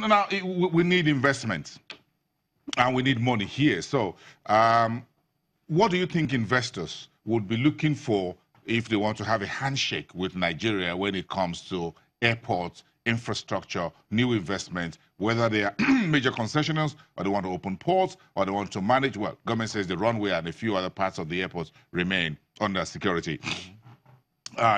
now we need investment, and we need money here. So, what do you think investors would be looking for if they want to have a handshake with Nigeria when it comes to airports, infrastructure, new investment, whether they are major concessionaires or they want to open ports or they want to manage? Well, government says the runway and a few other parts of the airports remain under security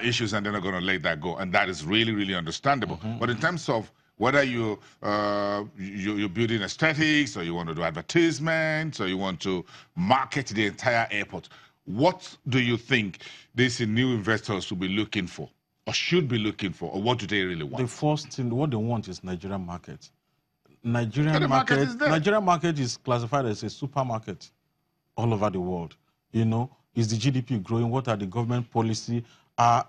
issues, and they're not going to let that go, and that is really, really understandable. But in terms of whether you're building aesthetics, or you want to do advertisements, or you want to market the entire airport, what do you think these new investors will be looking for, or should be looking for, or what do they really want? The first thing, what they want is Nigerian market. Nigerian market is classified as a supermarket all over the world. You know, is the GDP growing? What are the government policy? Are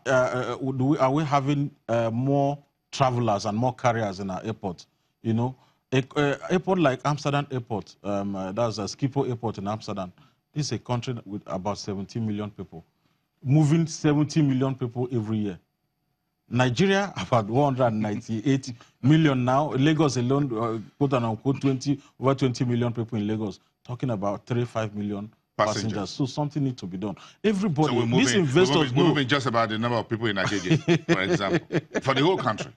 we having more travelers and more carriers in our airport? You know, airport like Amsterdam Airport, that's a Schiphol Airport in Amsterdam. This is a country with about 17 million people, moving 70 million people every year. Nigeria, about 198 million now. Lagos alone, quote and unquote, over 20 million people in Lagos, talking about 35 million passengers. So something needs to be done. Everybody, so these investors we're moving just about the number of people in Nigeria, for example, for the whole country.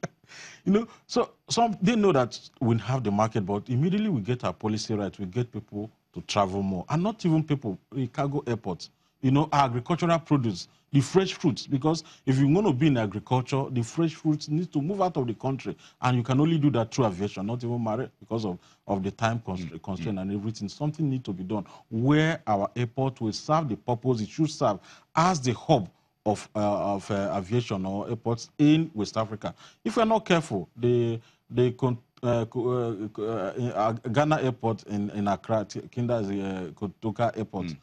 You know, so they know that we have the market, but immediately we get our policy right, we get people to travel more. And not even people, cargo airports, you know, our agricultural produce, the fresh fruits, because if you want to be in agriculture, the fresh fruits need to move out of the country, and you can only do that through aviation, not even marine, because of the time constraint and everything. Something needs to be done where our airport will serve the purpose it should serve as the hub of aviation or airports in West Africa. If we're not careful, the Ghana airport in Accra, Kinda Kotoka airport,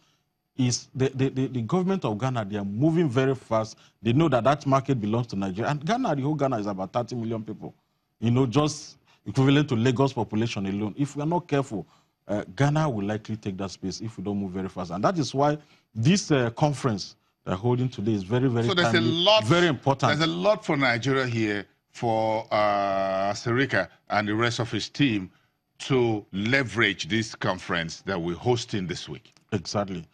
is the government of Ghana, they are moving very fast. They know that that market belongs to Nigeria. And Ghana, the whole Ghana is about 30 million people. You know, just equivalent to Lagos population alone. If we are not careful, Ghana will likely take that space if we don't move very fast. And that is why this conference they're holding today is very, very timely, very important. There's a lot for Nigeria here, for Sirika and the rest of his team to leverage this conference that we're hosting this week. Exactly.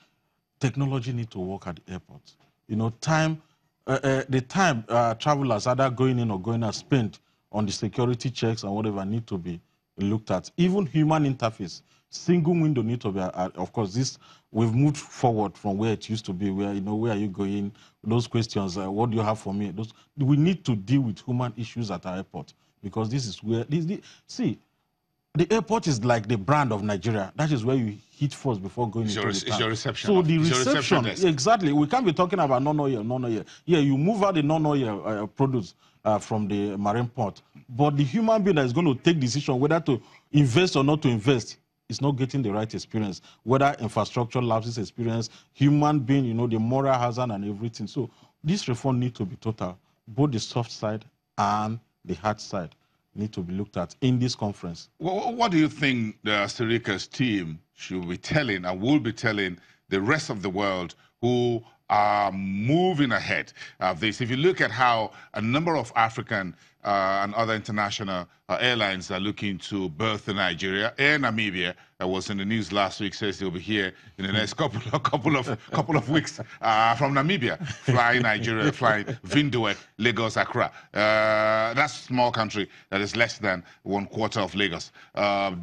Technology needs to work at the airport. You know, the time travelers either going in or going out spent on the security checks and whatever need to be looked at. Even human interface, single window need to be, of course, we've moved forward from where it used to be, where, you know, where are you going? Those questions, what do you have for me? We need to deal with human issues at our airport, because this is where, see, the airport is like the brand of Nigeria. That is where you hit first before going into the town. It's your reception. So the reception, exactly. We can't be talking about non-oil. Yeah, you move out the non-oil products from the marine port. But the human being that is going to take decision whether to invest or not to invest is not getting the right experience. Whether infrastructure lapses experience, human being, you know, the moral hazard and everything. So this reform needs to be total. Both the soft side and the hard side need to be looked at in this conference. What do you think the Sirika's team should be telling and will be telling the rest of the world who are moving ahead of this? If you look at how a number of African and other international airlines are looking to berth in Nigeria, Air Namibia, that was in the news last week, says they'll be here in the next couple of weeks from Namibia, flying Nigeria, flying Windhoek, Lagos, Accra. That's a small country that is less than 1/4 of Lagos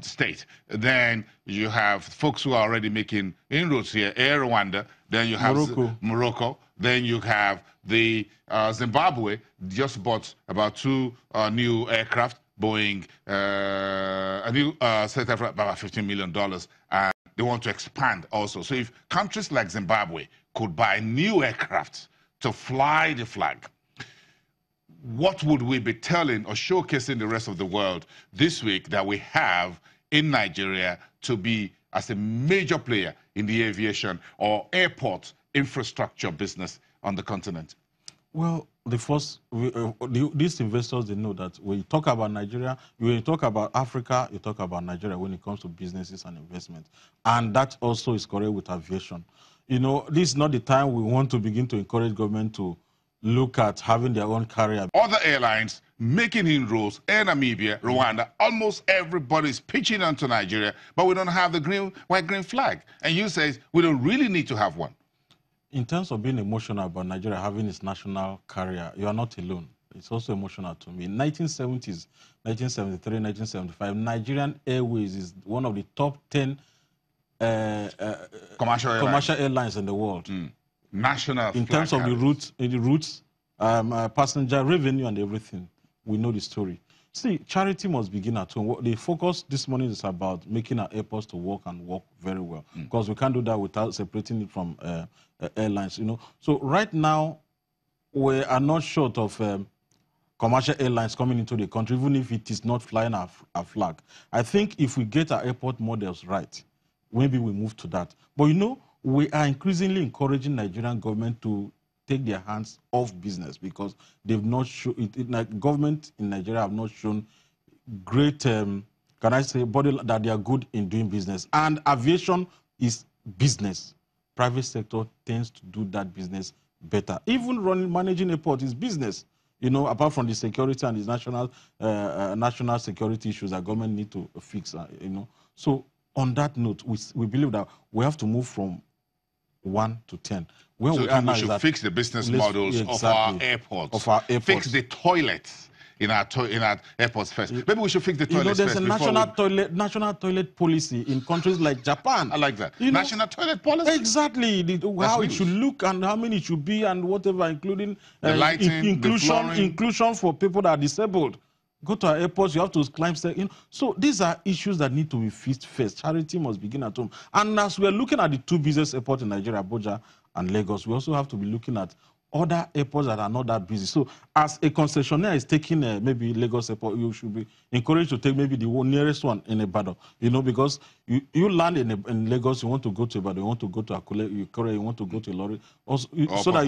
state. Then you have folks who are already making inroads here, Air Rwanda. Then you have Morocco. Then you have the Zimbabwe just bought about 2 new aircraft, Boeing, a new set of about $15 million, and they want to expand also. So if countries like Zimbabwe could buy new aircraft to fly the flag, what would we be telling or showcasing the rest of the world this week that we have in Nigeria to be as a major player in the aviation or airport infrastructure business on the continent? Well, these investors, they know that when you talk about Nigeria, when you talk about Africa, you talk about Nigeria when it comes to businesses and investment. And that also is correct with aviation. You know, this is not the time we want to begin to encourage government to look at having their own carrier. Other airlines making inroads, Air Namibia, Rwanda, almost everybody's pitching onto Nigeria, but we don't have the white-green flag. And you say we don't really need to have one. In terms of being emotional about Nigeria having its national carrier, you are not alone. It's also emotional to me. In 1970s, 1973, 1975, Nigerian Airways is one of the top 10 commercial airlines in the world. National in terms of the routes, passenger revenue and everything. We know the story. See, charity must begin at home. The focus this morning is about making our airports to work and work very well, because we can't do that without separating it from airlines. So right now we are not short of commercial airlines coming into the country, even if it is not flying our flag. I think if we get our airport models right, maybe we move to that. But we are increasingly encouraging Nigerian government to take their hands off business, because they've not shown government in Nigeria have not shown great can I say that they are good in doing business. And aviation is business. Private sector tends to do that business better. Even managing a port is business. Apart from the security and the national security issues that government need to fix. So on that note, we believe that we have to move from 1 to 10. So we should fix the business models of our airports. Fix the toilets in our airports first. Maybe we should fix the toilets there's first. There's a national toilet policy in countries like Japan. I like that. National toilet policy? Exactly. How it should look and how many it should be and whatever, including the lighting, inclusion for people that are disabled. Go to our airports, you have to climb stairs. So these are issues that need to be fixed first. Charity must begin at home. And as we're looking at the two busiest airports in Nigeria, Abuja and Lagos, we also have to be looking at other airports that are not that busy. So as a concessionaire is taking maybe Lagos airport, you should be encouraged to take maybe the nearest one in Ibadan. Because you land in Lagos, you want to go to Ibadan, you want to go to Akure, you want to go to Ilori, so that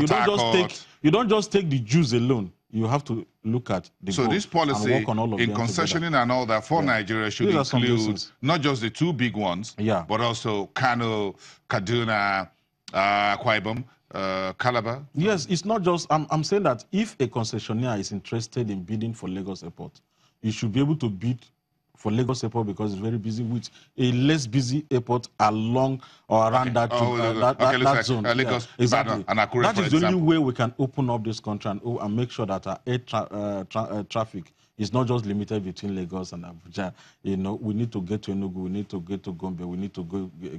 you don't just take the Jews alone. You have to look at the So this policy and work on all of in them concessioning together. and all that for Nigeria should include not just the two big ones, but also Kano, Kaduna, Akwa Ibom, Calabar. Yes, it's not just, I'm saying that if a concessionaire is interested in bidding for Lagos Airport, you should be able to bid for Lagos Airport because it's very busy, with a less busy airport along or around that zone. Lagos, exactly. And Akure, that is the only way we can open up this country and make sure that our air traffic is not just limited between Lagos and Abuja. We need to get to Enugu, we need to get to Gombe, we need to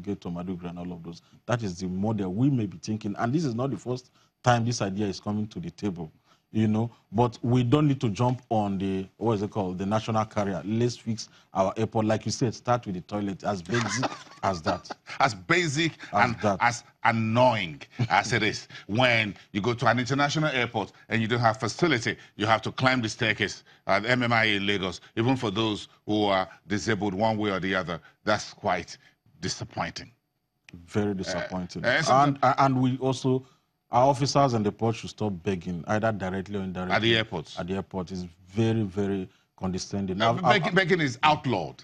get to Maiduguri and all of those. That is the model we may be thinking. And this is not the first time this idea is coming to the table. But we don't need to jump on the, the national carrier. Let's fix our airport. Like you said, start with the toilet, as basic as that. As basic and as annoying as it is. When you go to an international airport and you don't have facility, you have to climb the staircase at MMI in Lagos, even for those who are disabled one way or the other. That's quite disappointing. Very disappointing. And we also... Our officers and the port should stop begging, either directly or indirectly. At the airports? At the airport. It's very, very condescending. Now, begging is outlawed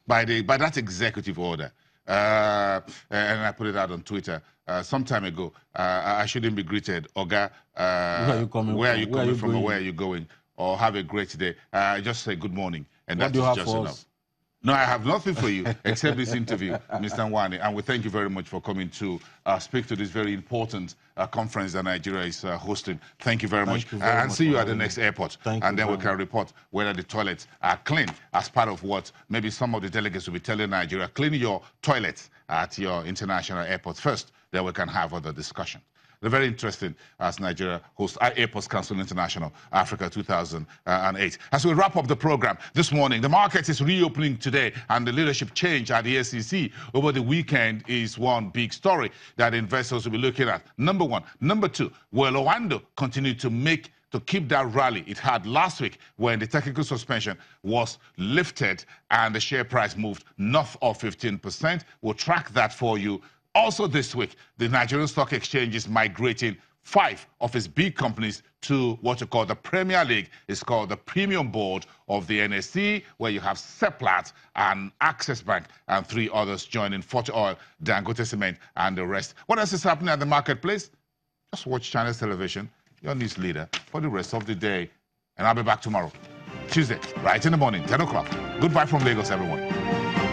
by that executive order. And I put it out on Twitter some time ago. I shouldn't be greeted, Oga, where are you coming from, or where are you going? Or have a great day. Just say good morning. And that is just enough. No, I have nothing for you except this interview, Mr. Nwani. And we thank you very much for coming to speak to this very important conference that Nigeria is hosting. Thank you very much. And see you at the next airport. And then we can report whether the toilets are clean as part of what maybe some of the delegates will be telling Nigeria. Clean your toilets at your international airports first. Then we can have other discussion. They're very interesting as Nigeria hosts Airports Council International Africa 2008. As we wrap up the program this morning, the market is reopening today, and the leadership change at the SEC over the weekend is one big story that investors will be looking at. Number one. Number two, will Owando continue to keep that rally it had last week when the technical suspension was lifted and the share price moved north of 15%? We'll track that for you. Also this week, the Nigerian Stock Exchange is migrating 5 of its big companies to what you call the Premier League. It's called the Premium Board of the NSE, where you have Seplat and Access Bank and 3 others joining: Forte Oil, Dangote Cement, and the rest. What else is happening at the marketplace? Just watch Channels Television, your news leader, for the rest of the day. And I'll be back tomorrow. Tuesday, right in the morning, 10 o'clock. Goodbye from Lagos, everyone.